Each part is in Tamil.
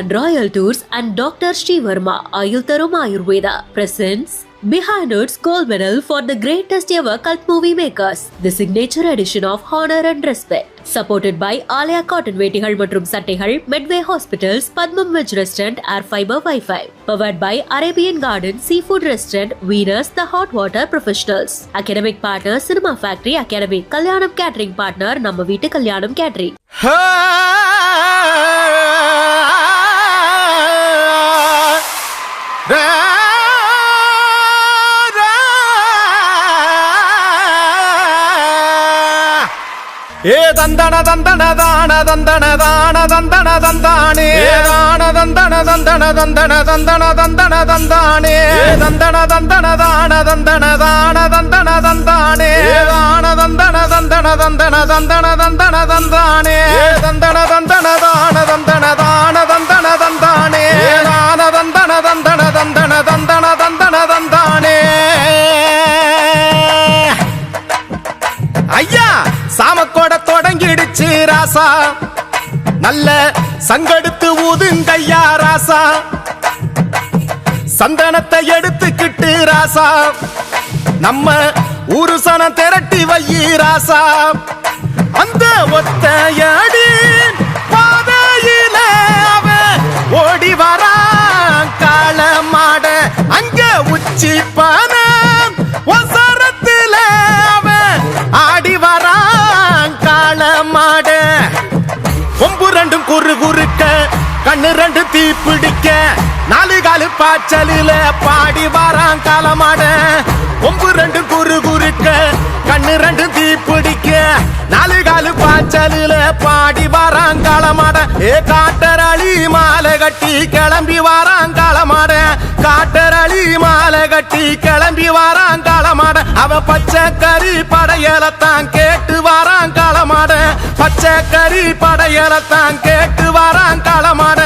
and Royal Tours and Dr. Sri Verma Ayultharum Ayurveda presents Behind Its Gold Medal for the Greatest Ever Cult Movie Makers, the signature edition of Honor and Respect. Supported by Alia Cotton Vetigal மற்றும் சட்டைகள், Medway Hospitals, Padmam Veg Restaurant, Air Fiber Wi-Fi. Powered by Arabian Garden, Seafood Restaurant, Venus, The Hot Water Professionals. Academic Partner, Cinema Factory Academy. Kalyanam Catering Partner, நம்ம வீட்டு கல்யாணம் Catering. தந்தன தந்தன தான தந்தன தான தந்தன தந்தானே தான தந்தன தந்தன தந்தன தந்தன தந்தன தந்தானே தந்தன தந்தன தான தந்தன தான தந்தன தந்தானே தான தந்தன தந்தன தந்தன தந்தன தந்தன தந்தானே தந்தன தந்தன தான தந்தன தான தந்தன தந்தானே தான தந்தன தந்தன தந்தன தந்தன தந்தன தந்தானே ஐயா சாமக்கோட தொடங்கிடுச்சு ராசா, நல்ல சங்கெடுத்து ஊதுங்கய்யா ராசா, சந்தனத்தை எடுத்துக்கிட்டு ராசா, நம்ம ஊரு சனம் திரட்டி வையி ராசா, அந்த ஒத்தையடி பாதையில அவன் ஓடி வரான் காள மாட, அங்க உச்சி பணம் ஒசரத்துல அவன் ஆடி வரான் காள மாட, கொம்பு ரெண்டும் குறு குறுக்க கண்ணு ரெண்டு தீ பிடிக்க, நாலு காலு பாய்ச்சலில பாடி வரான் காளமாட, கொம்பு ரெண்டு குறு குறுக்க கண்ணு ரெண்டு தீ பிடிக்க, நாலு காலு பாய்ச்சலில பாடி வரான் காளமாட, காட்டரளி மாலை கட்டி கிளம்பி வரான் காளமாட, காட்டரளி மாலை கட்டி கிளம்பி வரான் காளமாட, அவன் பச்சை கறி படையலத்தான் கேட்டு வரான் காளமாட, பச்சை கறி படையலத்தான் கேட்டு வரான் காளமாட,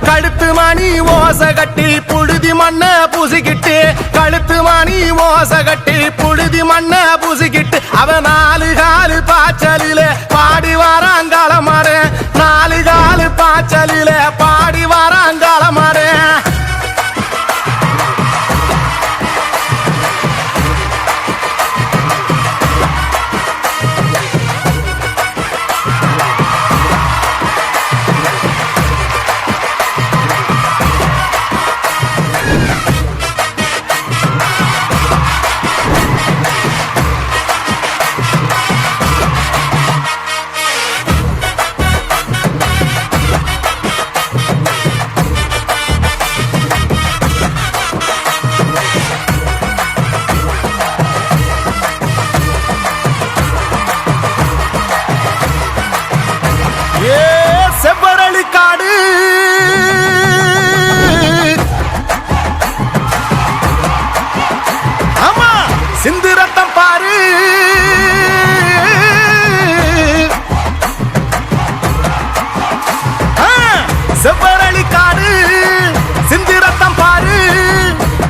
கழுத்து மணி ஓச கட்டி புழுதி மண்ண பூசிக்கிட்டு, கழுத்து மணி ஓச கட்டி புழுதி மண்ண பூசிக்கிட்டு, அவன் நாலு காலு பாய்ச்சலில பாடி வரான் காளமாட, நாலு காலு பாய்ச்சலில பாடி வரான் காளமாட. செவ்வரளி காடு ஆமா சிந்து ரத்தம் பாரு, செவ்வரளி காடு சிந்து ரத்தம் பாரு,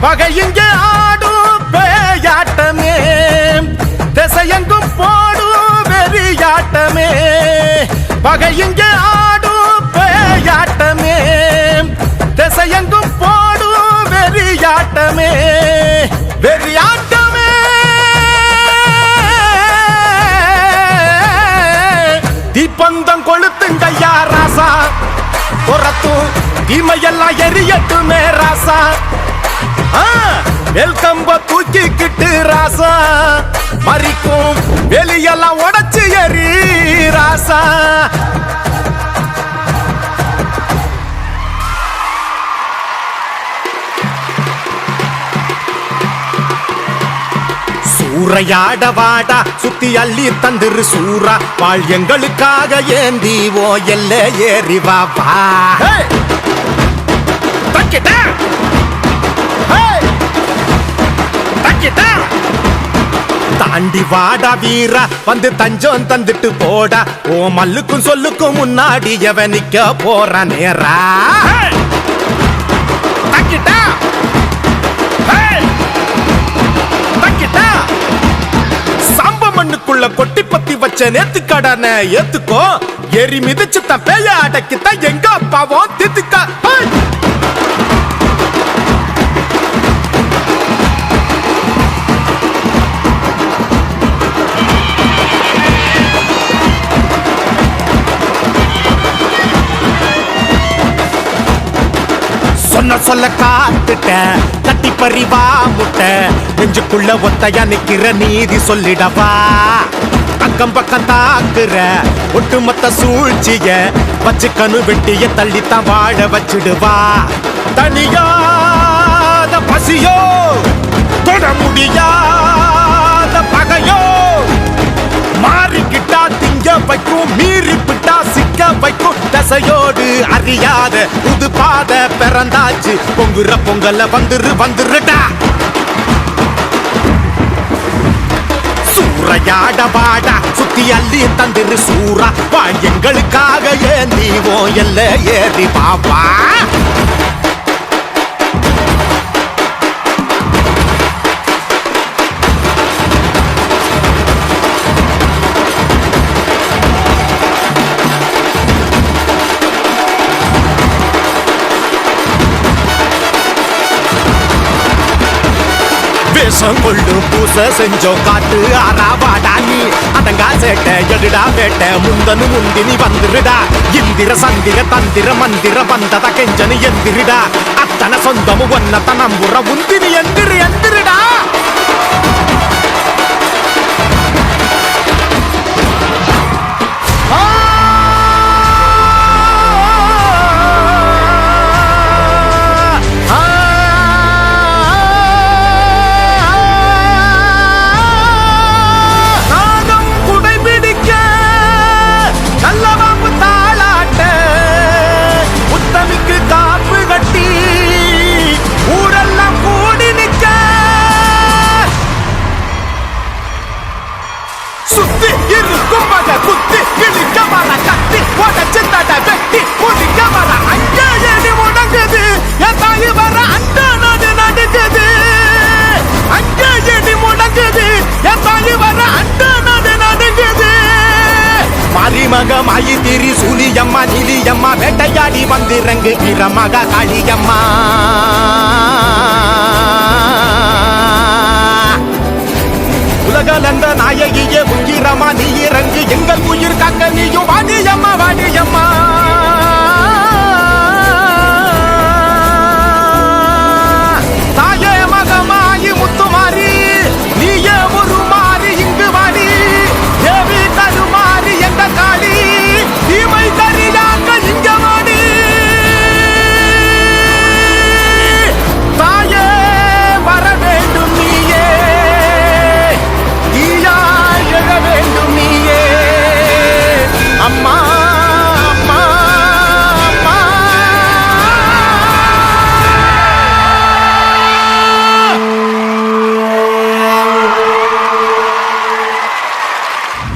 பகை இங்கே ஆடும் பேயாட்டமே, திசையெங்கும் போடும் வெறியாட்டமே, பகை இங்கே ஆடும் பேயாட்டமே, திசையெங்கும் போடும் வெறியாட்டமே, வெறியாட்டமே, தீப்பந்தம் கொளுத்துங்கய்யா ராசா, புறத்தும் தீமையெல்லாம் எரியட்டுமே ராசா, வெல்கம்ப தூக்கிக்கிட்டு ராசா, மறிக்கும் வெளியெல்லாம் உடைச்சு எரி ராசா. சூறையாட வாடா சுத்தி அள்ளி தந்துரு சூரா, வாழ் எங்களுக்காக ஏந்தி ஓ எல்ல ஏறி வாப்பா, தாண்டி வாடா வீரா, வந்து தஞ்சம் தந்துட்டு போடா, ஓ மல்லுக்கும் சொல்லுக்கும் முன்னாடி எவன் நிக்க போற நேரா, சாம்ப மண்ணுக்குள்ள கொட்டி பத்தி வச்ச நேத்து கடனை ஏத்துக்கோ, எரி மிதிச்சு தான் பேய அடக்கித்தான் எங்க அப்பாவும் தித்துக்கா. ஒன்ன சொல்ல காத்துட்டேன் தட்டி பறிவா முட்டை நெஞ்சுக்குள்ள ஒத்தையா நிக்கிற நீதி சொல்லிடவா அக்கம் பக்கம் தாக்குற ஒட்டுமொத்த சூழ்ச்சிய வச்சுக்கனு வெட்டிய தள்ளித்தான் வாழ வச்சிடுவா தனியாத பசியோ தொட முடியாத பகையோ மாறிக்கிட்டா திங்க வைக்கும் மீறிப்பிட்டா சிக்க வைக்கும் தசையோடு அறியாத புது பாத பிறந்தாச்சு பொங்குற பொங்கல வந்துருடா சூறையாட வாடா சுத்தி அள்ளி தந்திரு சூறா வா எங்களுக்காக ஏந்திவோ எல்ல ஏறி பாப்பா வேஷம் கொள்ளும் பூச செஞ்சோம் காட்டு ஆறாவாடா நீ அதங்கா சேட்ட எடுடா வேட்ட முந்தனு முந்தினி வந்துருடா இந்திர சந்திர தந்திர மந்திர வந்தத கெஞ்சனு எந்திரிடா அத்தனை சொந்தமு ஒன்னத நம்புற முந்தினி எந்திரிடா சுத்தி இருக்கும் மக குத்தி கிழிக்க வர கத்தி உடச்சு தட வெட்டி முடிக்க வர அங்கே எடி முடங்குது என் தாய் வர அந்த நாடு நடுக்குது அங்கே எடி முடங்குது என் தாய் வர அந்த நாடு நடுக்குது மாரிமக மாயி திரி சூலியம்மா நிலியம்மா வேட்டையாடி வந்திறங்கு இரமக காளியம்மா உலகலந்த நாயகியே உயிரமா நீ இறங்கு எங்கள் உயிர் காக்க நீயும் வாடியம்மா வாடியம்மா தாயே மகமாயி முத்துமாரி நீயே ஒரு மாறி இங்கு வாடி தேவி தருமாறி எந்த காளி தீமை தரியாக்க இங்க வாடி தாயே வர வேண்டும் நீயே அம்மா அம்மா அம்மா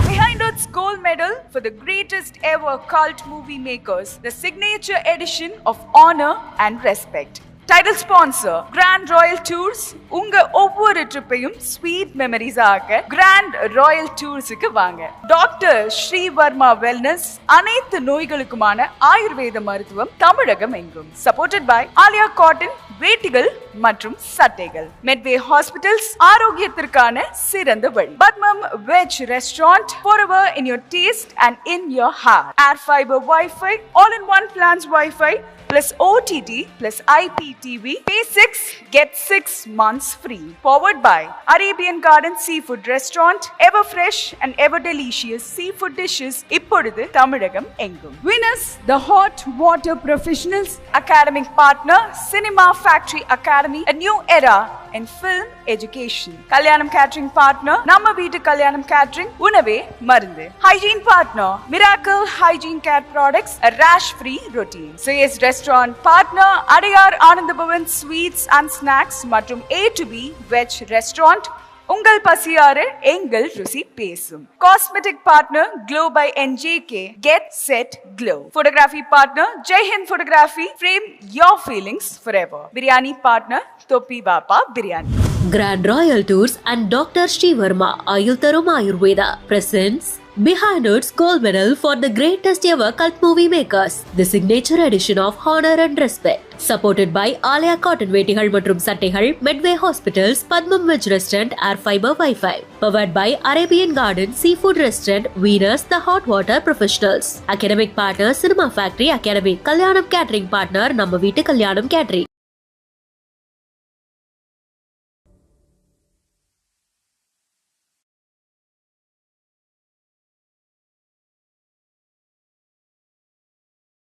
Behind Earth's gold medal for the greatest ever cult movie makers, the signature edition of Honor and Respect. Title sponsor Grand Royal Tours. உங்க ஒவ்வொரு ட்ரிப்பையும் ஸ்வீட் மெமரிஸ் ஆக Grand Royal Toursக்கு வாங்க. டாக்டர் ஸ்ரீவர்மா வெல்னஸ் அனைத்து நோய்களுக்குமான ஆயுர்வேத மருத்துவம் தமிழகம் எங்கும். Supported by ஆலியா காட்டன் வேட்டிகள் மற்றும் சட்டைகள். மெட்வே ஹாஸ்பிட்டல்ஸ் ஆரோக்கியத்திற்கான சிறந்த வழி. Padmam veg restaurant forever in your taste and in your heart. Air fiber Wi-Fi, all-in-one plans Wi-Fi plus OTT plus IPTV. Pay 6, get 6 months free. Powered by Arabian Garden Seafood Restaurant. Ever fresh and ever delicious seafood dishes. இப்பொழுது தமிழகம் எங்கும். Winners, the Hot Water Professionals. Academic partner, Cinema Factory Academy. A new era in film education. Kalyanam Catering partner, நம்ம வீட்டு கல்யாணம் Catering. உணவே மருந்து. Hygiene partner, Miracle Hygiene Care Products. A rash-free routine. So yes, restaurant partner, Adiyar Anandabhavan Sweets and Snacks மற்றும் A to B Veg Restaurant. உங்கள் பசியார எங்கள் ருசி பேசும். Cosmetic partner Glow by NJK. Get set glow. Photography partner Jai Hind Photography. Frame your feelings forever. Biryani partner Topi Bapa Biryani. Grand Royal Tours and Dr. Srivarma Ayultharum Ayurveda presents Behind Earth's gold medal for the greatest ever cult movie makers. The signature edition of Honor and Respect. Supported by Alia Cotton வேட்டிகள் மற்றும் சட்டைகள், Medway Hospitals, Padmam Veg Restaurant, Air Fiber Wi-Fi. Powered by Arabian Garden Seafood Restaurant, Venus the Hot Water Professionals. Academic partner Cinema Factory Academy. Kalyanam Catering partner நம்ம வீட்டு கல்யாணம் Catering.